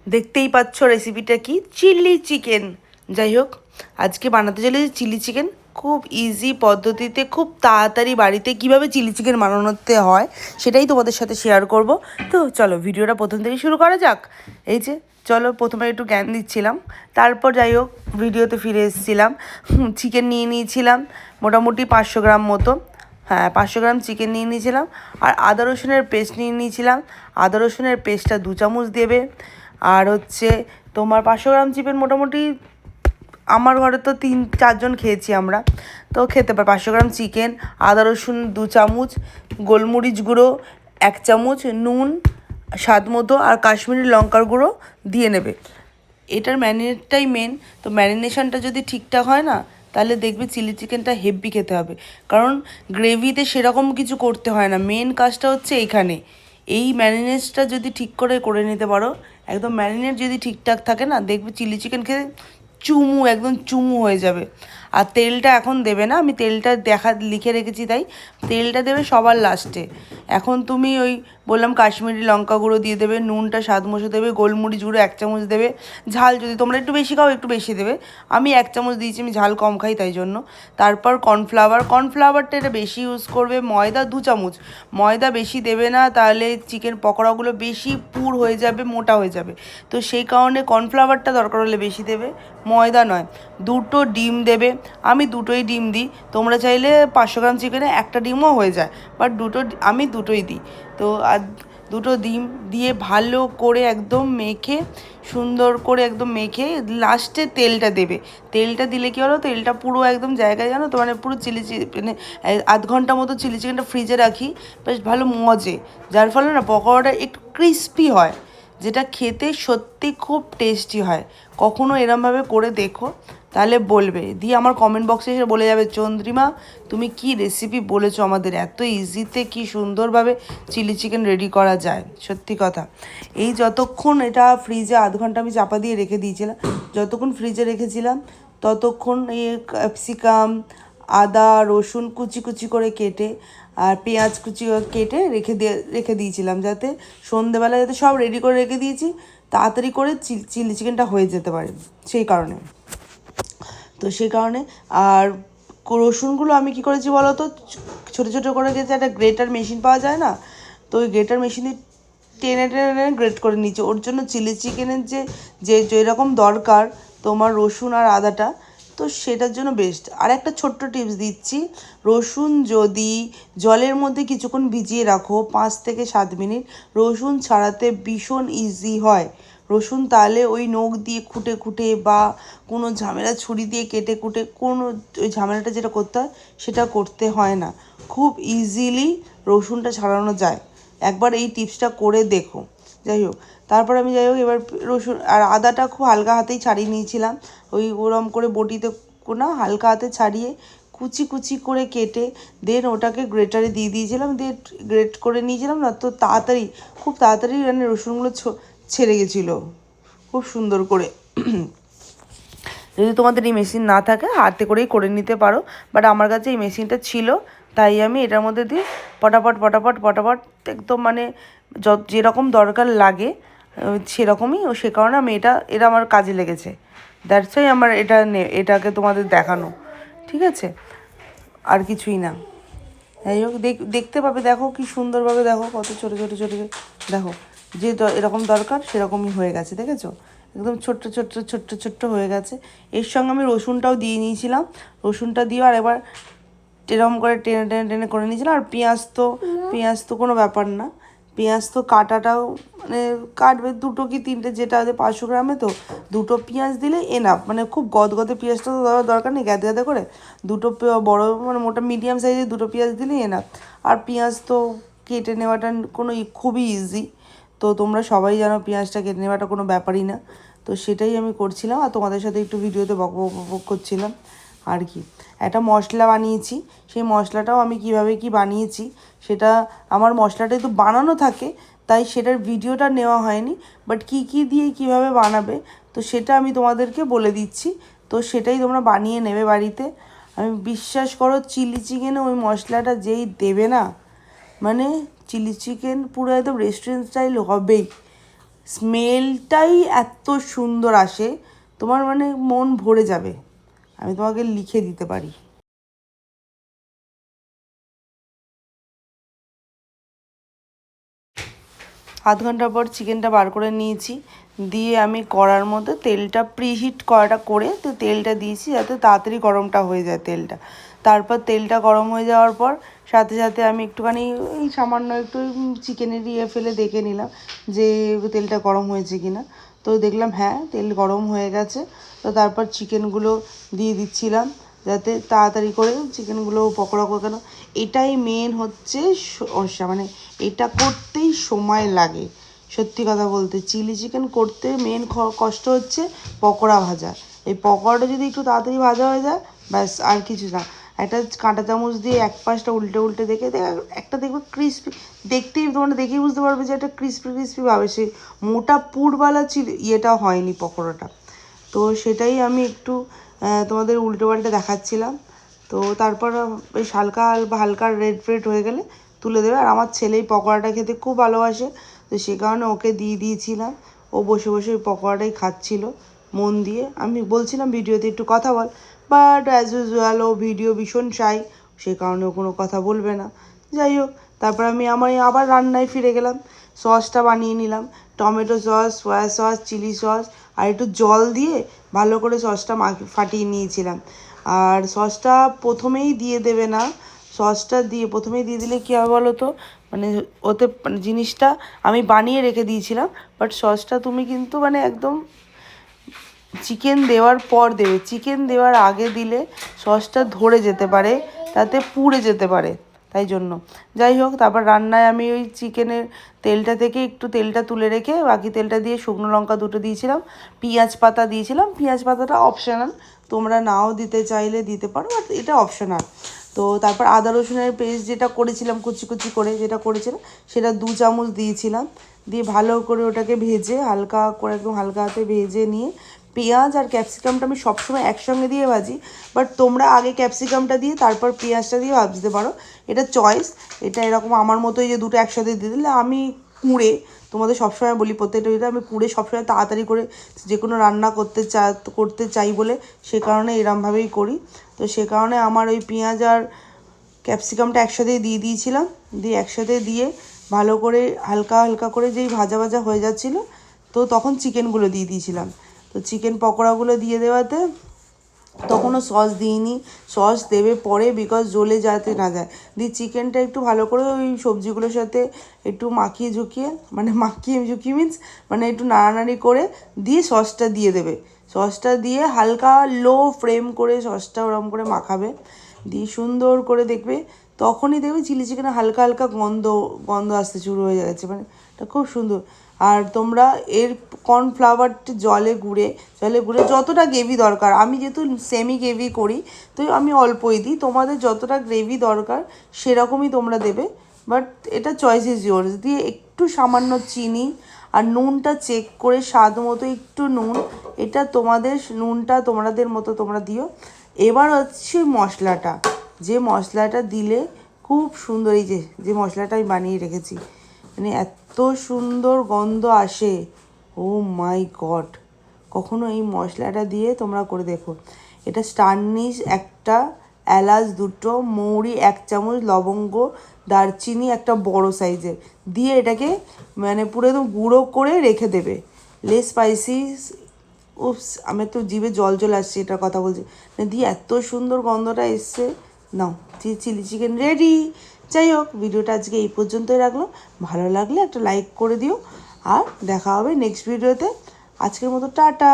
দেখতেই পাচ্ছ রেসিপিটা কি, চিলি চিকেন। যাই হোক, আজকে বানাতে চলেছি চিলি চিকেন। খুব ইজি পদ্ধতিতে, খুব তাড়াতাড়ি বাড়িতে কিভাবে চিলি চিকেন বানানোতে হয় সেটাই তোমাদের সাথে শেয়ার করব। তো চলো ভিডিওটা প্রথম থেকে শুরু করা যাক। এই যে চলো, প্রথমে একটু জ্ঞান দিচ্ছিলাম, তারপর যাই হোক ভিডিওতে ফিরে এসেছিলাম। চিকেন নিয়ে নিয়েছিলাম মোটামুটি 500 গ্রাম মতো। হ্যাঁ, 500 গ্রাম চিকেন নিয়ে নিয়েছিলাম। আর আদা রসুনের পেস্ট নিয়ে নিয়েছিলাম। আদা রসুনের পেস্টটা 2 চামচ দেবে। আর হচ্ছে তোমার 500 গ্রাম চিকেন মোটামুটি আমার ঘরে তো 3-4 জন খেয়েছি আমরা, তো খেতে পার। 500 গ্রাম চিকেন, আদা রসুন 2 চামচ, গোলমরিচ গুঁড়ো 1 চামচ, নুন স্বাদ মতো, আর কাশ্মীরি লঙ্কার গুঁড়ো দিয়ে নেবে। এটার ম্যারিনেটটাই মেন। তো ম্যারিনেশনটা যদি ঠিকঠাক হয় না, তাহলে দেখবে চিলি চিকেনটা হেভি খেতে হবে। কারণ গ্রেভিতে সেরকম কিছু করতে হয় না, মেন কাজটা হচ্ছে এইখানে। এই ম্যারিনেটটা যদি ঠিক করে নিতে পারো, একদম ম্যারিনেট যদি ঠিকঠাক থাকে না, দেখবে চিলি চিকেন খেতে চুমু, একদম চুমু হয়ে যাবে। আর তেলটা এখন দেবে না, আমি তেলটা লিখে রেখেছি, তাই তেলটা দেবে সবার লাস্টে। এখন তুমি ওই বললাম কাশ্মীরি লঙ্কা গুঁড়ো দিয়ে দেবে, নুনটা স্বাদ মতো দেবে, গোলমরিচ গুঁড়ো 1 চামচ দেবে। ঝাল যদি তোমরা একটু বেশি খাও একটু বেশি দেবে, আমি 1 চামচ দিয়েছি, আমি ঝাল কম খাই তাই জন্য। তারপর কর্নফ্লাওয়ারটা এটা বেশি ইউজ করবে। ময়দা 2 চামচ, ময়দা বেশি দেবে না, তাহলে চিকেন পকোড়াগুলো বেশি পুর হয়ে যাবে, মোটা হয়ে যাবে। তো সেই কারণে কর্নফ্লাওয়ারটা দরকার হলে বেশি দেবে, ময়দা নয়। 2টো ডিম দেবে, আমি 2টোই ডিম দিই। তোমরা চাইলে 500 গ্রাম চিকেনে 1টা ডিমও হয়ে যায়, বাট আমি 2টোই দিই। তো আর 2টো ডিম দিয়ে ভালো করে একদম মেখে, সুন্দর করে একদম মেখে লাস্টে তেলটা দেবে। তেলটা দিলে কী হলো, তেলটা পুরো একদম জায়গায়, জানো তো, মানে পুরো মানে 1/2 ঘন্টা মতো চিলি চিকেনটা ফ্রিজে রাখি, বেশ ভালো মজে, যার ফলে না পকোড়াটা একটু ক্রিস্পি হয়, যেটা খেতে সত্যি খুব টেস্টি হয়। কখনো এরমভাবে করে দেখো, তাহলে বলবে, দিয়ে আমার কমেন্ট বক্সে এসে বলে যাবে, চন্দ্রিমা তুমি কি রেসিপি বলেছো আমাদের, এত ইজিতে কি সুন্দরভাবে চিলি চিকেন রেডি করা যায়। সত্যি কথা, এই যতক্ষণ এটা ফ্রিজে 1/2 ঘন্টা আমি চাপা দিয়ে রেখে দিয়েছিলাম, যতক্ষণ ফ্রিজে রেখেছিলাম ততক্ষণ এই ক্যাপসিকাম, আদা রসুন কুচি কুচি করে কেটে, আর পেঁয়াজ কুচি কেটে রেখে দিয়েছিলাম, যাতে সন্ধেবেলা যাতে সব রেডি করে রেখে দিয়েছি, তাড়াতাড়ি করে চিলি চিকেনটা হয়ে যেতে পারে, সেই কারণে। তো সেই কারণে আর রসুনগুলো আমি কী করেছি বলো তো, ছোটো ছোটো করে গেছে, একটা গ্রেটার মেশিন পাওয়া যায় না, তো ওই গ্রেটার মেশিনে টেনে টেনে গ্রেট করে নিচ্ছে। ওর জন্য চিলি চিকেনের যে যেরকম দরকার তোমার রসুন আর আদাটা, তো সেটার জন্য বেস্ট। আর একটা ছোট্ট টিপস দিচ্ছি, রসুন যদি জলের মধ্যে কিছুক্ষণ ভিজিয়ে রাখো 5 থেকে 7 মিনিট, রসুন ছাড়াতে ভীষণ ইজি হয়। রসুন তাহলে ওই নখ দিয়ে খুঁটে খুঁটে বা কোনো ঝামেলা ছুরি দিয়ে কেটে কুটে কোনো ওই ঝামেলাটা যেটা করতে হয় সেটা করতে হয় না, খুব ইজিলি রসুনটা ছাড়ানো যায়। একবার এই টিপসটা করে দেখো। যাই হোক, তারপর আমি এবার রসুন আর আদাটা খুব হালকা হাতেই ছাড়িয়ে নিয়েছিলাম, ওই ওরম করে বটিতে না হালকা হাতে ছাড়িয়ে কুচি কুচি করে কেটে দেন ওটাকে গ্রেটারে দিয়ে দিয়েছিলাম, দিয়ে গ্রেট করে নিয়েছিলাম না, তো খুব তাড়াতাড়ি মানে রসুনগুলো ছেড়ে গেছিলো খুব সুন্দর করে। যদি তোমাদের এই মেশিন না থাকে হাতে করেই করে নিতে পারো, বাট আমার কাছে এই মেশিনটা ছিল, তাই আমি এটার মধ্যে দিয়ে পটাপট পটাপট পটাপট একদম মানে যেরকম দরকার লাগে সেরকমই, ও সে কারণে আমি এটা আমার কাজে লেগেছে। দ্যাটস ওয়াই আমার এটাকে তোমাদের দেখানো, ঠিক আছে, আর কিছুই না। যাই হোক, দেখতে পাবে, দেখো কি সুন্দরভাবে, দেখো কত ছোটো ছোটো ছোটো, দেখো যে এরকম দরকার সেরকমই হয়ে গেছে, দেখেছো, একদম ছোট্ট ছোট্ট ছোট্ট ছোট্ট হয়ে গেছে। এর সঙ্গে আমি রসুনটাও দিয়ে নিয়েছিলাম, রসুনটা দিয়ে আর এবার এরকম করে টেনে টেনে টেনে করে নিয়েছিলাম। আর পেঁয়াজ তো কোনো ব্যাপার না, পেঁয়াজ তো কাটাটাও মানে কাটবে 2 কি 3টে, যেটা 500 গ্রামে, তো 2টো পেঁয়াজ দিলে এনাফ, মানে খুব গদগদে পেঁয়াজটা তো দেওয়ার দরকার নেই, গ্যাদে গ্যাদে করে 2টো বড়ো মানে মোটা মিডিয়াম সাইজের 2টো পেঁয়াজ দিলেই এনাফ। আর পেঁয়াজ তো কেটে নেওয়াটা খুবই ইজি, তো তোমরা সবাই জানো পেঁয়াজটা কেটে নেওয়াটা কোনো ব্যাপারই না। তো সেটাই আমি করছিলাম, আর তোমাদের সাথে একটু ভিডিওতে বক করছিলাম আর কি। একটা মশলা বানিয়েছি, সেই মশলাটাও আমি কিভাবে কি বানিয়েছি সেটা, আমার মশলাটা তো বানানো থাকে, তাই সেটার ভিডিওটা নেওয়া হয়নি, বাট কী দিয়ে কিভাবে বানাবে তো সেটা আমি তোমাদেরকে বলে দিচ্ছি। তো সেটাই তোমরা বানিয়ে নেবে বাড়িতে। আমি বিশ্বাস করো, চিলি চিকেনে ওই মশলাটা যেই দেবে না, মানে চিলি চিকেন পুরো একদম রেস্টুরেন্ট স্টাইল হবেই। স্মেলটাই এত সুন্দর আসে, তোমার মানে মন ভরে যাবে। আমি তোমাকে লিখে দিতে পারি। আধ ঘন্টা পর চিকেনটা বার করে নিয়েছি, দিয়ে আমি কড়ার মধ্যে তেলটা প্রিহিট করাটা করে তো তেলটা দিয়েছি যাতে তাড়াতাড়ি গরমটা হয়ে যায় তেলটা। তারপর তেলটা গরম হয়ে যাওয়ার পর সাথে সাথে আমি একটুখানি এই সামান্য একটু চিকেনের ফেলে দেখে নিলাম যে তেলটা গরম হয়েছে কি না। তো দেখলাম হ্যাঁ তেল গরম হয়ে গেছে। তো তারপর চিকেনগুলো দিয়ে দিচ্ছিলাম যাতে তাড়াতাড়ি করে চিকেনগুলো পকোড়া করে, কেন এটাই মেন হচ্ছে সমস্যা, মানে এটা করতেই সময় লাগে। সত্যি কথা বলতে চিলি চিকেন করতে মেন কষ্ট হচ্ছে পকোড়া ভাজা। এই পকোড়াটা যদি একটু তাড়াতাড়ি ভাজা হয়ে যায় ব্যাস আর কিছু না। একটা কাঁটা চামচ দিয়ে এক পাশটা উল্টে উল্টে দেখে একটা দেখবে ক্রিস্পি, দেখতেই তোমরা দেখেই বুঝতে পারবে যে একটা ক্রিস্পি ক্রিস্পি ভাবে, সেই মোটা পুরবালা ইয়েটা হয়নি পকোড়াটা। তো সেটাই আমি একটু তোমাদের উল্টো পাল্টে দেখাচ্ছিলাম। তো তারপর বেশ হালকা হালকা রেড রেড হয়ে গেলে তুলে দেবে। আর আমার ছেলেই পকোড়াটা খেতে খুব ভালোবাসে, তো সে কারণে ওকে দিয়ে দিয়েছিলাম। ও বসে বসে ওই পকোড়াটাই খাচ্ছিল মন দিয়ে। আমি বলছিলাম ভিডিওতে একটু কথা বল, বাট অ্যাজ ইউজুয়াল ও ভিডিও ভীষণ চাই, সে কারণে ও কোনো কথা বলবে না। যাই হোক, তারপর আমি আবার রান্নায় ফিরে গেলাম। সসটা বানিয়ে নিলাম, tomato sauce, soya sauce, chilli sauce আর একটু জল দিয়ে ভালো করে সসটা ফাটিয়ে নিয়েছিলাম। আর সসটা প্রথমেই দিয়ে দেবে না, সসটা প্রথমেই দিয়ে দিলে কী হবে বলো তো, মানে ওতে মানে জিনিসটা আমি বানিয়ে রেখে দিয়েছিলাম, বাট সসটা তুমি কিন্তু মানে একদম চিকেন দেওয়ার পর দেবে। চিকেন দেওয়ার আগে দিলে সসটা ধরে যেতে পারে, তাতে পুড়ে যেতে পারে, তাই জন্য। যাই হোক, তারপর রান্নায় আমি ওই চিকেনের তেলটা থেকে একটু তেলটা তুলে রেখে বাকি তেলটা দিয়ে শুকনো লঙ্কা দুটো দিয়েছিলাম, পেঁয়াজ পাতা দিয়েছিলাম। পেঁয়াজ পাতাটা অপশনাল, তোমরা নাও দিতে চাইলে দিতে পারো, বাট এটা অপশনাল। তো তারপর আদা রসুনের পেস্ট যেটা করেছিলাম কুচি কুচি করে যেটা করেছিলাম সেটা 2 চামচ দিয়েছিলাম। দিয়ে ভালো করে ওটাকে ভেজে হালকা করে একদম হালকা হাতে ভেজে নিয়ে পেঁয়াজ আর ক্যাপসিকামটা আমি সবসময় একসঙ্গে দিয়ে ভাজি, বাট তোমরা আগে ক্যাপসিকামটা দিয়ে তারপর পেঁয়াজটা দিয়ে ভাজতে পারো, এটা চয়েস। এটা এরকম আমার মতোই যে দুটো একসাথে দিয়ে দিলে, আমি কুঁড়ে তোমাদের সবসময় বলি প্রত্যেকটা ভিডিওতে আমি কুঁড়ে সবসময় তাড়াতাড়ি করে যে কোনো রান্না করতে চাই বলে সে কারণে এরমভাবেই করি। তো সে কারণে আমার ওই পেঁয়াজ আর ক্যাপসিকামটা একসাথেই দিয়ে দিয়েছিলাম, দিয়ে একসাথে দিয়ে ভালো করে হালকা হালকা করে যেই ভাজা ভাজা হয়ে যাচ্ছিলো তো তখন চিকেনগুলো দিয়ে দিয়েছিলাম। তো চিকেন পকোড়াগুলো দিয়ে দেওয়াতে তখনও সস দিইনি, সস দেবে পরে বিকজ জ্বলে যাতে না যায়। দিয়ে চিকেনটা একটু ভালো করে ওই সবজিগুলোর সাথে একটু মাখিয়ে ঝুঁকিয়ে মিন্স মানে একটু নাড়ানাড়ি করে দিয়ে সসটা দিয়ে দেবে। সসটা দিয়ে হালকা লো ফ্লেম করে সসটা ওরম করে মাখাবে, দিয়ে সুন্দর করে দেখবে, তখনই দেখবে চিলি চিকেনে হালকা হালকা গন্ধ আসতে শুরু হয়ে যাচ্ছে, মানে এটা খুব সুন্দর। আর তোমরা এর কর্নফ্লাওয়ারটা জলে গুঁড়ে যতটা গ্রেভি দরকার, আমি যেহেতু সেমি গ্রেভি করি তো আমি অল্পই দিই, তোমাদের যতটা গ্রেভি দরকার সেরকমই তোমরা দেবে, বাট এটা চয়েস ইজ ইয়োর্স। দিয়ে একটু সামান্য চিনি আর নুনটা চেক করে স্বাদ মতো একটু নুন, এটা তোমাদের নুনটা তোমাদের মতো তোমরা দিও। এবার হচ্ছে মশলাটা, যে মশলাটা দিলে খুব সুন্দর, এই যে মশলাটা আমি বানিয়ে রেখেছি, মানে এত সুন্দর গন্ধ আসে, ও মাই গড। কখনো এই মশলাটা দিয়ে তোমরা করে দেখো। এটা স্টারনিশ একটা, এলাচ 2টো, মৌরি 1 চামচ, লবঙ্গ, দারচিনি একটা বড় সাইজের দিয়ে এটাকে মানে পুরো একদম গুঁড়ো করে রেখে দেবে। লেস স্পাইসি, উফস আমার তো জিভে জল আসছে এটার কথা বলছি, দিয়ে এত সুন্দর গন্ধটা এসছে। নাও চিলি চিকেন রেডি। যাই হোক, ভিডিওটা আজকে এই পর্যন্তই রাখলাম, ভালো লাগলে একটা লাইক করে দিও, আর দেখা হবে নেক্সট ভিডিওতে। আজকের মতো টাটা।